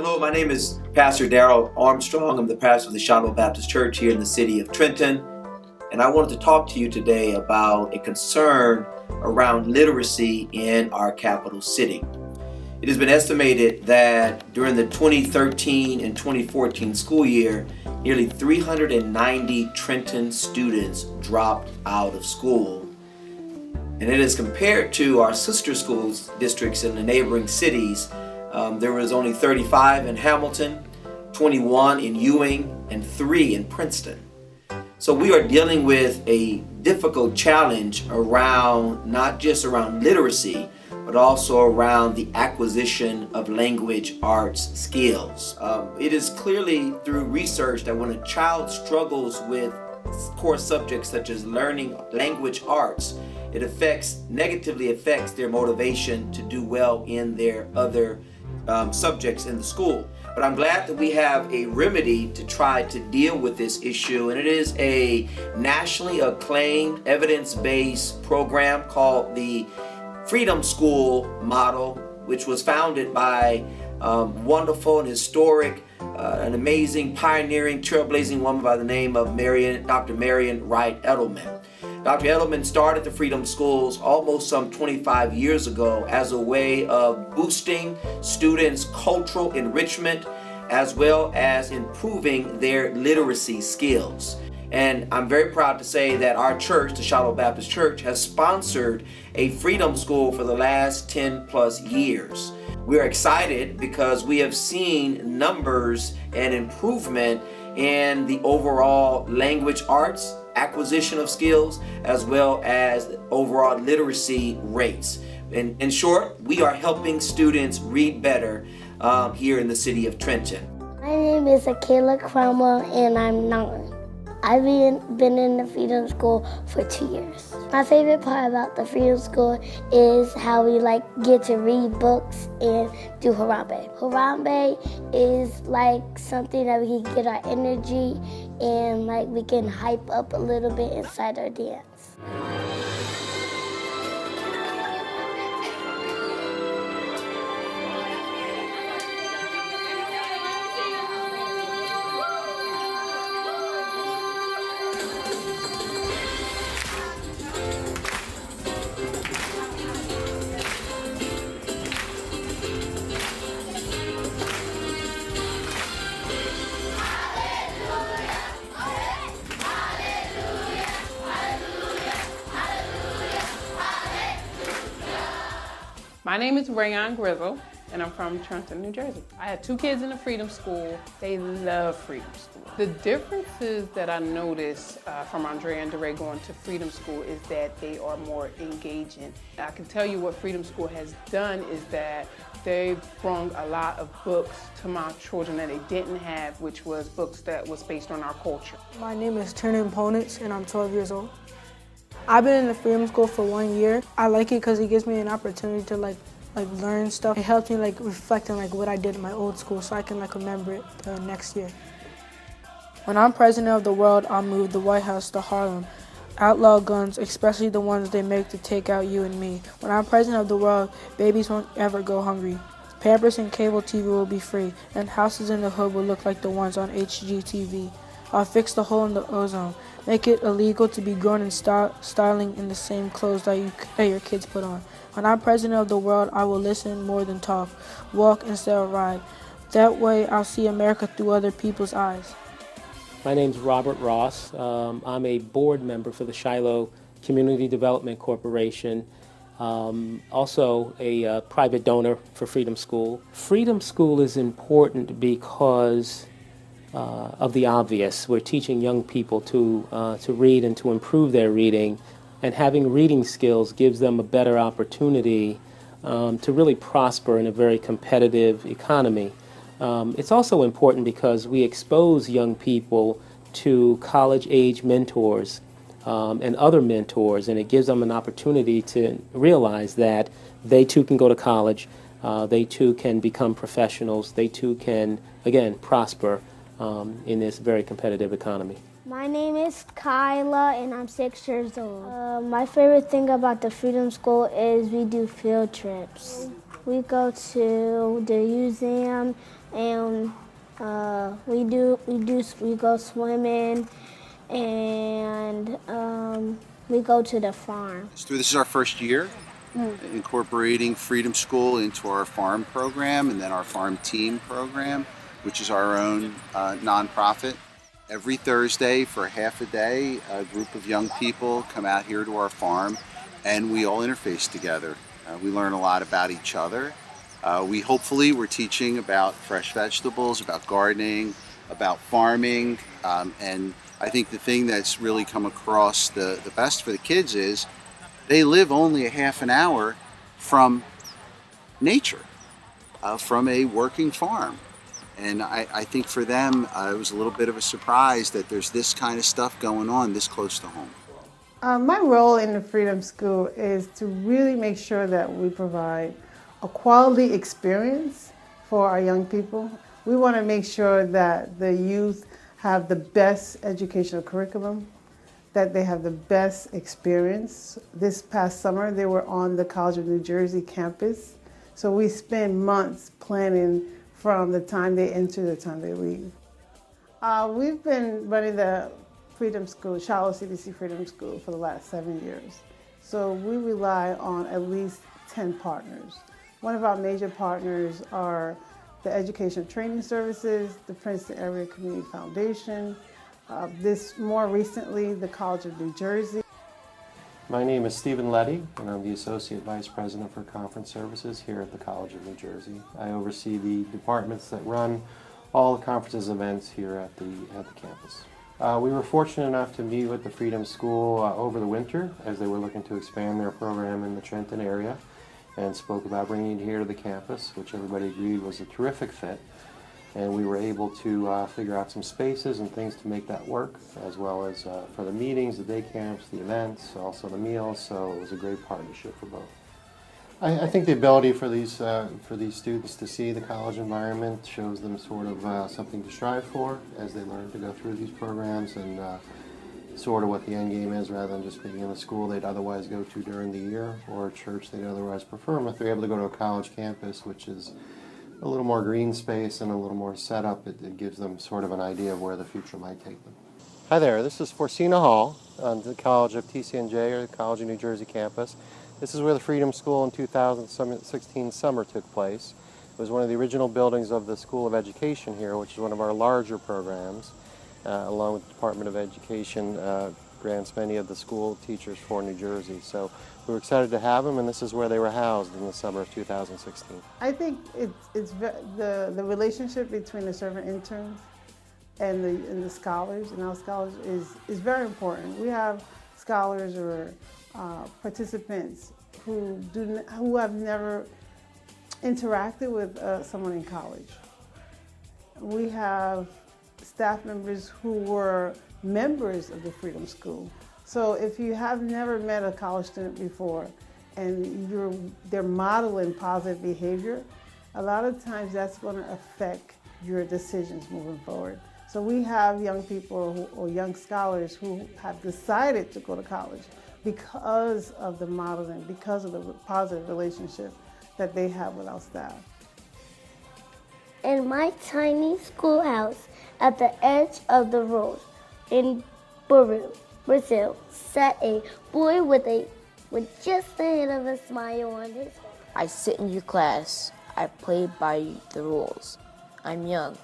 Hello, my name is Pastor Darrell Armstrong. I'm the pastor of the Shiloh Baptist Church here in the city of Trenton. And I wanted to talk to you today about a concern around literacy in our capital city. It has been estimated that during the 2013 and 2014 school year, nearly 390 Trenton students dropped out of school. And it is compared to our sister schools districts in the neighboring cities. There was only 35 in Hamilton, 21 in Ewing, and 3 in Princeton. So we are dealing with a difficult challenge around, not just around literacy, but also around the acquisition of language arts skills. It is clearly through research that when a child struggles with core subjects such as learning language arts, it negatively affects their motivation to do well in their other subjects in the school. But I'm glad that we have a remedy to try to deal with this issue, and it is a nationally acclaimed evidence-based program called the Freedom School Model, which was founded by wonderful and historic, an amazing, pioneering, trailblazing woman by the name of Dr. Marian Wright Edelman. Dr. Edelman started the Freedom Schools almost some 25 years ago as a way of boosting students' cultural enrichment as well as improving their literacy skills. And I'm very proud to say that our church, the Shiloh Baptist Church, has sponsored a Freedom School for the last 10 plus years. We're excited because we have seen numbers and improvement in the overall language arts acquisition of skills as well as overall literacy rates. In short, we are helping students read better here in the city of Trenton. My name is Akela Cromwell and I'm 9. I've been in the Freedom School for 2 years. My favorite part about the Freedom School is how we get to read books and do Harambe. Harambe is something that we can get our energy and we can hype up a little bit inside our dance. My name is Rayon Grizzle, and I'm from Trenton, New Jersey. I had 2 kids in the Freedom School. They love Freedom School. The differences that I noticed from Andrea and DeRay going to Freedom School is that they are more engaging. I can tell you what Freedom School has done is that they've brought a lot of books to my children that they didn't have, which was books that was based on our culture. My name is Turner Ponitz, and I'm 12 years old. I've been in the Freedom School for 1 year. I like it because it gives me an opportunity to learn stuff. It helps me reflect on what I did in my old school so I can remember it the next year. When I'm president of the world, I'll move the White House to Harlem. Outlaw guns, especially the ones they make to take out you and me. When I'm president of the world, babies won't ever go hungry. Pampers and cable TV will be free, and houses in the hood will look like the ones on HGTV. I'll fix the hole in the ozone. Make it illegal to be grown and styling in the same clothes that your kids put on. When I'm president of the world, I will listen more than talk, walk instead of ride. That way, I'll see America through other people's eyes. My name's Robert Ross. I'm a board member for the Shiloh Community Development Corporation. Also a private donor for Freedom School. Freedom School is important because of the obvious. We're teaching young people to read and to improve their reading, and having reading skills gives them a better opportunity to really prosper in a very competitive economy. It's also important because we expose young people to college-age mentors and other mentors, and it gives them an opportunity to realize that they too can go to college, they too can become professionals, they too can, again, prosper in this very competitive economy. My name is Kyla and I'm 6 years old. My favorite thing about the Freedom School is we do field trips. We go to the museum and we go swimming and we go to the farm. This is our first year incorporating Freedom School into our farm program and then our farm team program, which is our own nonprofit. Every Thursday for half a day, a group of young people come out here to our farm and we all interface together. We learn a lot about each other. We're teaching about fresh vegetables, about gardening, about farming, and I think the thing that's really come across the best for the kids is they live only a half an hour from nature, from a working farm. And I think for them, it was a little bit of a surprise that there's this kind of stuff going on this close to home. My role in the Freedom School is to really make sure that we provide a quality experience for our young people. We want to make sure that the youth have the best educational curriculum, that they have the best experience. This past summer, they were on the College of New Jersey campus. So we spend months planning from the time they enter to the time they leave. We've been running the Freedom School, Shiloh CDC Freedom School, for the last 7 years. So we rely on at least 10 partners. One of our major partners are the Education Training Services, the Princeton Area Community Foundation, more recently, the College of New Jersey. My name is Stephen Letty, and I'm the Associate Vice President for Conference Services here at the College of New Jersey. I oversee the departments that run all the conferences events here at the campus. We were fortunate enough to meet with the Freedom School over the winter as they were looking to expand their program in the Trenton area, and spoke about bringing it here to the campus, which everybody agreed was a terrific fit. And we were able to figure out some spaces and things to make that work, as well as for the meetings, the day camps, the events, also the meals. So it was a great partnership for both. I think the ability for these students to see the college environment shows them sort of something to strive for as they learn to go through these programs, and sort of what the end game is, rather than just being in a school they'd otherwise go to during the year or a church they'd otherwise prefer. If they're able to go to a college campus, which is a little more green space and a little more setup, it gives them sort of an idea of where the future might take them. Hi there, this is Forcina Hall on the College of TCNJ, or the College of New Jersey campus. This is where the Freedom School in 2016 summer took place. It was one of the original buildings of the School of Education here, which is one of our larger programs, along with the Department of Education grants many of the school teachers for New Jersey. So we were excited to have them, and this is where they were housed in the summer of 2016. I think it's the relationship between the servant interns and the scholars and our scholars is very important. We have scholars or participants who have never interacted with someone in college. We have staff members who were members of the Freedom School. So if you have never met a college student before and they're modeling positive behavior, a lot of times that's going to affect your decisions moving forward. So we have young people or young scholars who have decided to go to college because of the modeling, because of the positive relationship that they have with our staff. In my tiny schoolhouse at the edge of the road in Bauru, Brazil, sat a boy with just a hint of a smile on his face. I sit in your class. I play by the rules. I'm young.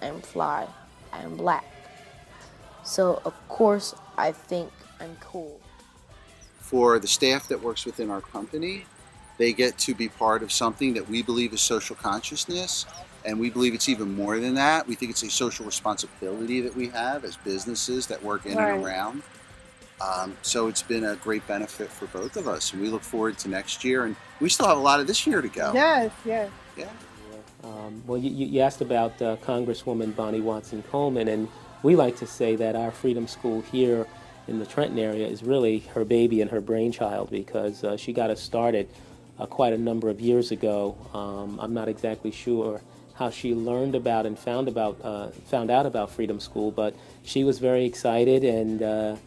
I'm fly. I'm black. So, of course, I think I'm cool. For the staff that works within our company, they get to be part of something that we believe is social consciousness, and we believe it's even more than that. We think it's a social responsibility that we have as businesses that work in and around. So it's been a great benefit for both of us, and we look forward to next year, and we still have a lot of this year to go. Yes. Yeah. Well, you asked about Congresswoman Bonnie Watson Coleman, and we like to say that our Freedom School here in the Trenton area is really her baby and her brainchild, because she got us started quite a number of years ago. I'm not exactly sure how she learned about and found out about Freedom School, but she was very excited and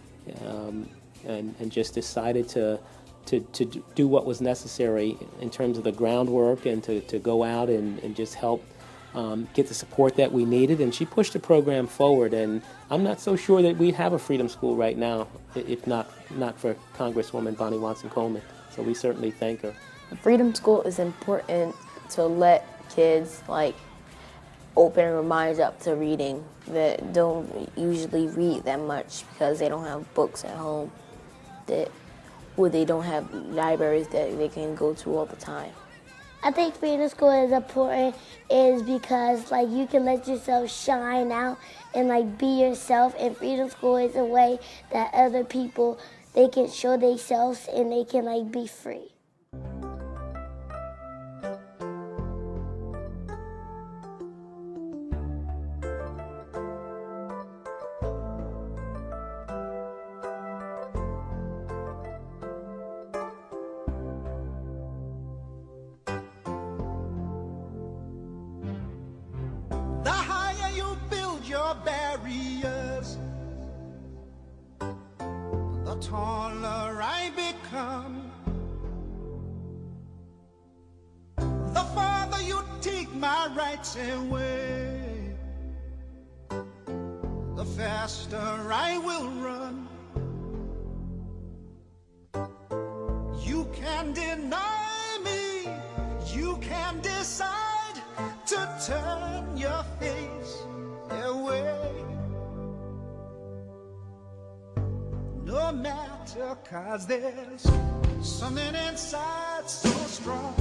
just decided to to do what was necessary in terms of the groundwork and to go out and just help get the support that we needed. And she pushed the program forward, and I'm not so sure that we have a Freedom School right now, if not for Congresswoman Bonnie Watson Coleman. So we certainly thank her. Freedom School is important to let kids open their minds up to reading that don't usually read that much because they don't have books at home, or they don't have libraries that they can go to all the time. I think Freedom School is important is because you can let yourself shine out and be yourself, and Freedom School is a way that other people, they can show themselves and they can be free. The higher you build your barriers, the taller I become. The farther you take my rights away, the faster I will run. You can deny me, you can decide to turn your face away. No matter, 'cause there's something inside so strong.